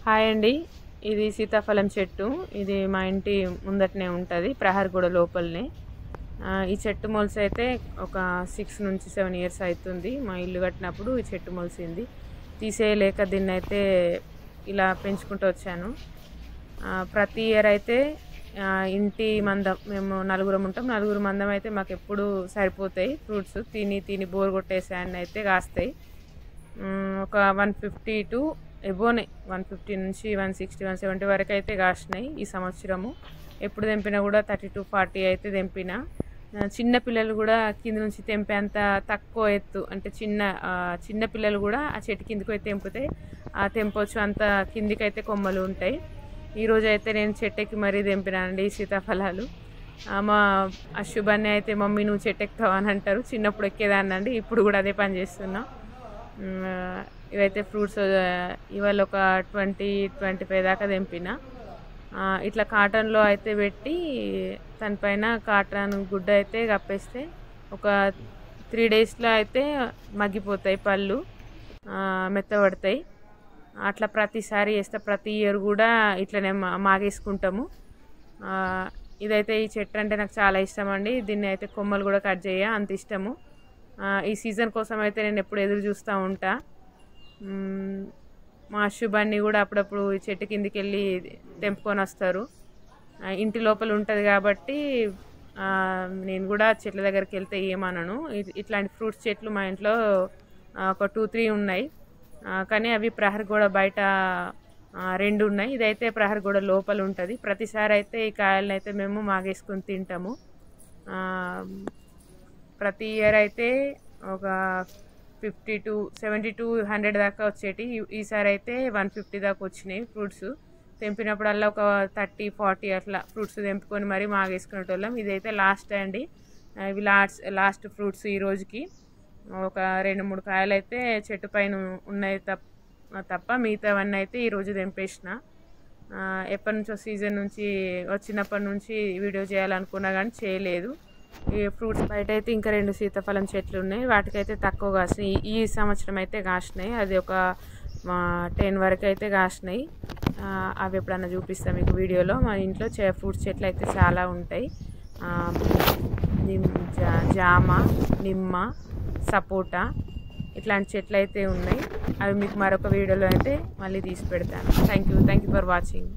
Hi అండి. ఇది సీతాఫలం చెట్టు. ఇది మా ఇంటి ముందటనే ఉంటుంది, ప్రహర్ గోడ లోపలనే. ఈ చెట్టు మొలసైతే ఒక 6 నుంచి 7 ఇయర్స్ అవుతుంది. మా ఇల్లు కట్టినప్పుడు ఈ చెట్టు మొలిసింది. తీసేయలేక దీన్నైతే ఇలా పెంచుకుంటూ వచ్చాను. ప్రతి ఇయర్ అయితే ఇంటి మందం, మేము నలుగురం ఉంటాం, నలుగురు మందం అయితే మాకు ఎప్పుడు సరిపోతాయి ఫ్రూట్స్. తిని బోర్ కొట్టేసాన్ని అయితే కాస్తాయి. ఒక 150 టు ఎబోనే 150 నుంచి 160 170 వరకు అయితే కాసినాయి ఈ సంవత్సరము. ఎప్పుడు తెంపినా కూడా 30 to 40 అయితే తెంపిన. చిన్న పిల్లలు కూడా కింద నుంచి తెంపేంత తక్కువ ఎత్తు, అంటే చిన్న పిల్లలు కూడా ఆ చెట్టు కిందకి అయితే తెంపొచ్చు, అంత కిందికైతే కొమ్మలు ఉంటాయి. ఈరోజు అయితే నేను చెట్టెక్కి మరీ తెంపినానండి ఈ సీతాఫలాలు. మా అశుభాన్ని అయితే మమ్మీ నువ్వు చెట్టు ఎక్కుతావా అని అంటారు. చిన్నప్పుడు ఎక్కేదాన్ని అండి, ఇప్పుడు కూడా అదే పని చేస్తున్నా. ఇవైతే ఫ్రూట్స్ ఇవాళ ఒక 20-25 దాకా తెంపిన. ఇట్లా కాటన్లో అయితే పెట్టి దానిపైన కాటన్ గుడ్డ అయితే కప్పేస్తే ఒక 3 డేస్లో అయితే మగ్గిపోతాయి, పళ్ళు మెత్తబడతాయి. అట్లా ప్రతిసారి చేస్తే ప్రతి ఇయర్ కూడా ఇట్లనే మాగేసుకుంటాము. ఇదైతే ఈ చెట్టు అంటే నాకు చాలా ఇష్టం అండి. దీన్ని అయితే కొమ్మలు కూడా కట్ చేయ అంత ఇష్టము. ఈ సీజన్ కోసం అయితే నేను ఎప్పుడు ఎదురు చూస్తూ ఉంటా. మా శుభాన్ని కూడా అప్పుడప్పుడు చెట్టు కిందికి వెళ్ళి తెంపుకొని వస్తారు. ఇంటి లోపల ఉంటుంది కాబట్టి నేను కూడా చెట్ల దగ్గరికి వెళ్తే ఏమనను. ఇట్లాంటి ఫ్రూట్స్ చెట్లు మా ఇంట్లో ఒక 2-3 ఉన్నాయి, కానీ అవి ప్రహర్ గోడ బయట 2 ఉన్నాయి. ఇదైతే ప్రహర్ గోడ లోపల ఉంటుంది. ప్రతిసారి అయితే ఈ కాయలను అయితే మేము మాగేసుకొని తింటాము. ప్రతి ఇయర్ అయితే ఒక 50 to 70 to 100 దాకా వచ్చేటి. ఈసారి అయితే 150 దాకా వచ్చినాయి ఫ్రూట్స్. తెంపినప్పుడల్లా ఒక 30-40 అట్లా ఫ్రూట్స్ తెంపుకొని మరీ మాగేసుకునేటోళ్ళం. ఇదైతే లాస్ట్ అండి. ఇవి లాస్ట్ ఫ్రూట్స్ ఈ రోజుకి. ఒక 2-3 కాయలు అయితే చెట్టు పైన ఉన్నాయి తప్ప మిగతావన్నీ అయితే ఈరోజు తెంపేసిన. ఎప్పటి నుంచో సీజన్ నుంచి వచ్చినప్పటి నుంచి వీడియో చేయాలనుకున్నా కానీ చేయలేదు. ఈ ఫ్రూట్స్ బయట అయితే ఇంకా 2 సీతాఫలం చెట్లు ఉన్నాయి, వాటికైతే తక్కువ కాసినాయి. ఈ సంవత్సరం అయితే కాసినాయి, అది ఒక 10 వరకు అయితే కాసినాయి. అవి ఎప్పుడన్నా చూపిస్తాను మీకు వీడియోలో. మా ఇంట్లో ఫ్రూట్స్ చెట్లు అయితే చాలా ఉంటాయి. జామ, నిమ్మ, సపోటా ఇట్లాంటి చెట్లు అయితే ఉన్నాయి. అవి మీకు మరొక వీడియోలో అయితే మళ్ళీ తీసి పెడతాను. Thank you for watching.